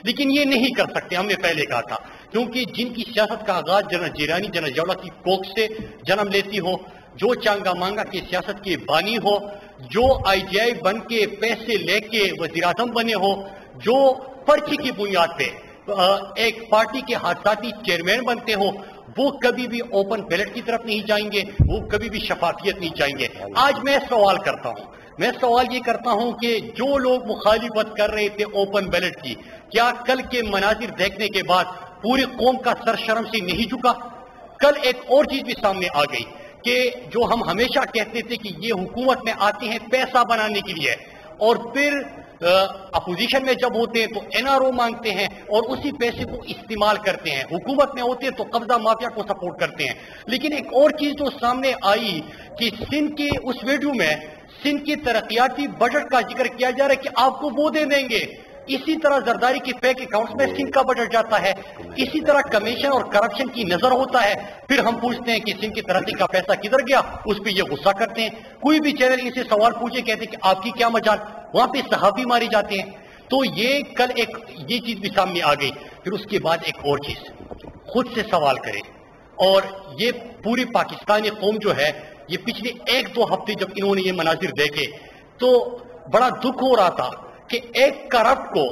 لیکن یہ نہیں کر سکتے، ہم نے پہلے کہا تھا، کیونکہ جن کی سیاست کا آغاز جنرل جیلانی جنرل جولا کی کوکھ سے جنم لیتی ہو، جو چانگا مانگا کی سیاست کے بانی ہو، جو آئی جی آئی بن کے پیسے لے کے وزیر اعظم بنے ہو، جو پرچی کی بنیاد پہ ایک پارٹی کے حادثاتی چیئرمین بنتے ہو، وہ کبھی بھی اوپن بیلٹ کی طرف نہیں جائیں گے، وہ کبھی بھی شفافیت نہیں چاہیں گے۔ آج میں سوال کرتا ہوں، میں سوال یہ کرتا ہوں کہ جو لوگ مخالفت کر رہے تھے اوپن بیلٹ کی، کیا کل کے مناظر دیکھنے کے بعد پوری قوم کا سر شرم سے نہیں جھکا؟ کل ایک اور چیز بھی سامنے آ گئی کہ جو ہم ہمیشہ کہتے تھے کہ یہ حکومت میں آتے ہیں پیسہ بنانے کے لیے، اور پھر اپوزیشن میں جب ہوتے ہیں تو این آر او مانگتے ہیں اور اسی پیسے کو استعمال کرتے ہیں، حکومت میں ہوتے ہیں تو قبضہ مافیا کو سپورٹ کرتے ہیں۔ لیکن ایک اور چیز جو سامنے آئی کہ سندھ کے اس ویڈیو میں سندھ کی ترقیاتی بجٹ کا ذکر کیا جا رہا ہے کہ آپ کو وہ دے دیں گے، اسی طرح زرداری کی فیک اکاؤنٹس میں سندھ کا بجٹ جاتا ہے، اسی طرح کمیشن اور کرپشن کی نظر ہوتا ہے، پھر ہم پوچھتے ہیں کہ سندھ کی ترقی کا پیسہ کدھر گیا، اس پہ یہ غصہ کرتے ہیں۔ کوئی بھی چینل ان سے سوال پوچھے کہتے ہیں کہ آپ کی کیا مجال، وہاں پہ صحافی مارے جاتے ہیں۔ تو یہ کل ایک یہ چیز بھی سامنے آ گئی۔ پھر اس کے بعد ایک اور چیز، خود سے سوال کریں، اور یہ پوری پاکستانی قوم جو ہے، یہ پچھلے ایک دو ہفتے جب انہوں نے یہ مناظر دیکھے تو بڑا دکھ ہو رہا تھا کہ ایک کرپٹ کو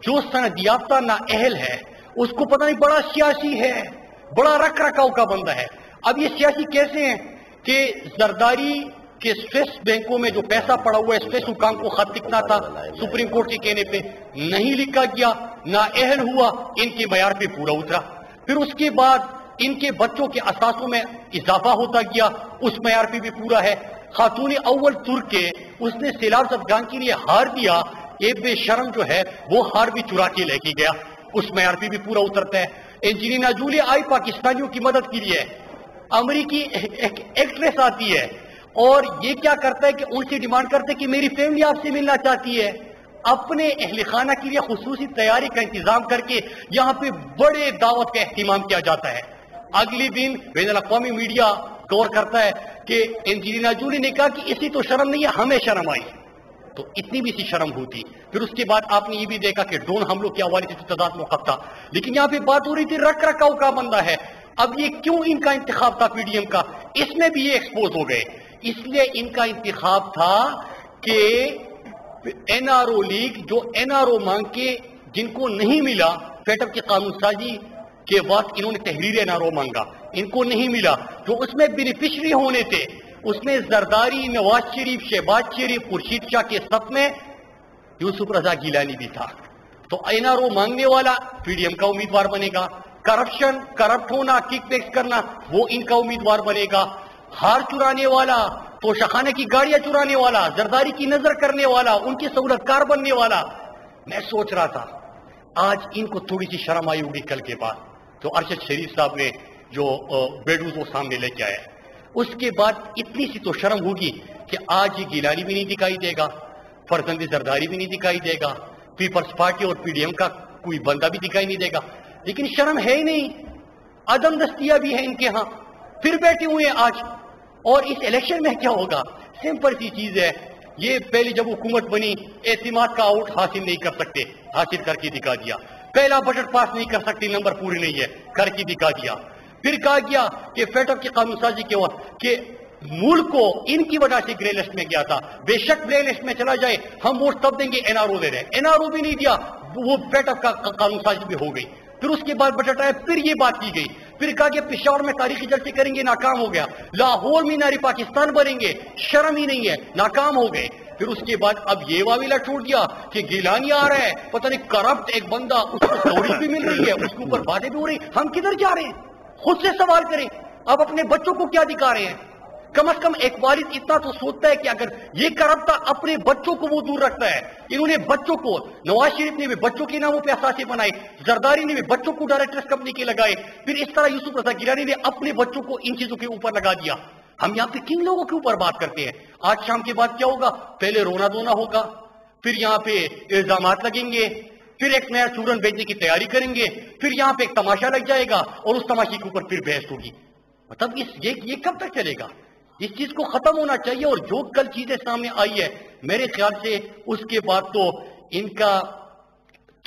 جو سند یافتہ نااہل ہے، اس کو پتہ نہیں بڑا سیاسی ہے، بڑا رکھ رکھاؤ کا بندہ ہے۔ اب یہ سیاسی کیسے ہیں کہ زرداری کے سوئس بینکوں میں جو پیسہ پڑا ہوا ہے، سوئس حکام کو خط لکھنا تھا، سپریم کورٹ کے کہنے پہ نہیں لکھا گیا، نااہل ہوا، ان کے معیار پہ پورا اترا۔ پھر اس کے بعد ان کے بچوں کے اثاثوں میں اضافہ ہوتا گیا، اس معیار پہ بھی پورا ہے۔ خاتون اول ترک کے اس نے سیلاب زدگان کے لیے ہار دیا، یہ بے شرم جو ہے وہ ہار بھی چرا کے لے کے گیا، اس معیار پہ بھی پورا اترتا ہے۔ انجلینا جولی آئی پاکستانیوں کی مدد کے لیے، امریکی ایک ایکٹریس آتی ہے اور یہ کیا کرتا ہے کہ ان سے ڈیمانڈ کرتے کہ میری فیملی آپ سے ملنا چاہتی ہے، اپنے اہل خانہ کے لیے خصوصی تیاری کا انتظام کر کے یہاں پہ بڑے دعوت کا اہتمام کیا جاتا ہے۔ اگلی دن بین الاقوامی میڈیا کور کرتا ہے کہ انجلینا جولی نے کہا کہ اسی تو شرم نہیں ہے، ہمیں شرم آئی، تو اتنی بھی سی شرم ہوتی۔ پھر اس کے بعد آپ نے یہ بھی دیکھا کہ ڈرون حملوں کے حوالے سے تعداد موقف تھا، لیکن یہاں پہ بات ہو رہی تھی رکھ رکھاؤ کا بندہ ہے۔ اب یہ کیوں ان کا انتخاب تھا پی ڈی ایم کا، اس میں بھی یہ ایکسپوز ہو گئے۔ اس لیے ان کا انتخاب تھا کہ این آر او لیگ جو این آر او مانگ کے جن کو نہیں ملا، فیٹ اپ کی قانون سازی کے وقت انہوں نے تحریر این آر او مانگا، ان کو نہیں ملا، جو اس میں بینیفیشری ہونے تھے، اس میں زرداری، نواز شریف، شہباز شریف، خورشید شاہ کے سب میں یوسف رضا گیلانی بھی تھا۔ تو این آر او مانگنے والا پی ڈی ایم کا امیدوار بنے گا، کرپشن، کرپٹ ہونا، کک بیکس کرنا، وہ ان کا امیدوار بنے گا، ہار چرانے والا، توشخانے کی گاڑیاں چرانے والا، زرداری کی نظر کرنے والا، ان کی سہولت کار بننے والا۔ میں سوچ رہا تھا آج ان کو تھوڑی سی شرم آئی ہوگی کل کے بعد تو ارشد شریف صاحب نے جو ویڈیوز وہ سامنے لے کے آیا، اس کے بعد اتنی سی تو شرم ہوگی کہ آج یہ گیلانی بھی نہیں دکھائی دے گا، فرزند زرداری بھی نہیں دکھائی دے گا، پیپلز پارٹی اور پی ڈی ایم کا کوئی بندہ بھی دکھائی نہیں دے گا، لیکن شرم ہے ہی نہیں، عدم دستیابی بھی ہے ان کے ہاں، پھر بیٹھے ہوئے ہیں آج۔ اور اس الیکشن میں کیا ہوگا؟ سمپل سی چیز ہے، یہ پہلی جب حکومت بنی اعتماد کا آؤٹ حاصل نہیں کر سکتے، حاصل کر کے دکھا دیا، پہلا بجٹ پاس نہیں کر سکتے، نمبر پورے نہیں ہے، کر کے دکھا دیا، پھر کہا گیا کہ فیٹ اپ کی قانون سازی کے وقت کہ ملک کو ان کی وجہ سے گرے لسٹ میں گیا تھا، بے شک گرے لسٹ میں چلا جائے ہم ووٹ تب دیں گے، این آر او دے رہے ہیں، این آر او بھی نہیں دیا، وہ فیٹ اپ کا قانون سازی بھی ہو گئی۔ پھر اس کے بعد بجٹ آیا، پھر یہ بات کی گئی، پھر کہا کہ پشاور میں تاریخی جلسے کریں گے، ناکام ہو گیا، لاہور میں ناری پاکستان بنیں گے، شرم ہی نہیں ہے، ناکام ہو گئے۔ پھر اس کے بعد اب یہ واویلا چھوڑ دیا کہ گیلانی آ رہا ہے، پتہ نہیں کرپٹ ایک بندہ، اس کو سٹوریز بھی مل رہی ہے، اس کے اوپر باتیں بھی ہو رہی، ہم کدھر جا رہے ہیں؟ خود سے سوال کریں، اب اپنے بچوں کو کیا دکھا رہے ہیں؟ کم از کم ایک والد اتنا تو سوچتا ہے کہ اگر یہ کرپٹ تھا، اپنے بچوں کو وہ دور رکھتا ہے۔ انہوں نے بچوں کو، نواز شریف نے بھی بچوں کے ناموں پہ اثاثے بنائے، زرداری نے بھی بچوں کو ڈائریکٹرز کمپنی کے لگائے، پھر اس طرح یوسف رضا گیلانی نے اپنے بچوں کو ان چیزوں کے اوپر لگا دیا۔ ہم یہاں پہ کن لوگوں کے اوپر بات کرتے ہیں؟ آج شام کے بعد کیا ہوگا؟ پہلے رونا دھونا ہوگا، پھر یہاں پہ الزامات لگیں گے، پھر ایک نیا چورن بھیجنے کی تیاری کریں گے، پھر یہاں پہ ایک تماشا لگ جائے گا اور اس تماشے کے اوپر پھر بحث ہوگی۔ مطلب یہ کب تک چلے گا؟ اس چیز کو ختم ہونا چاہیے۔ اور جو کل چیزیں سامنے آئی ہے، میرے خیال سے اس کے بعد تو ان کا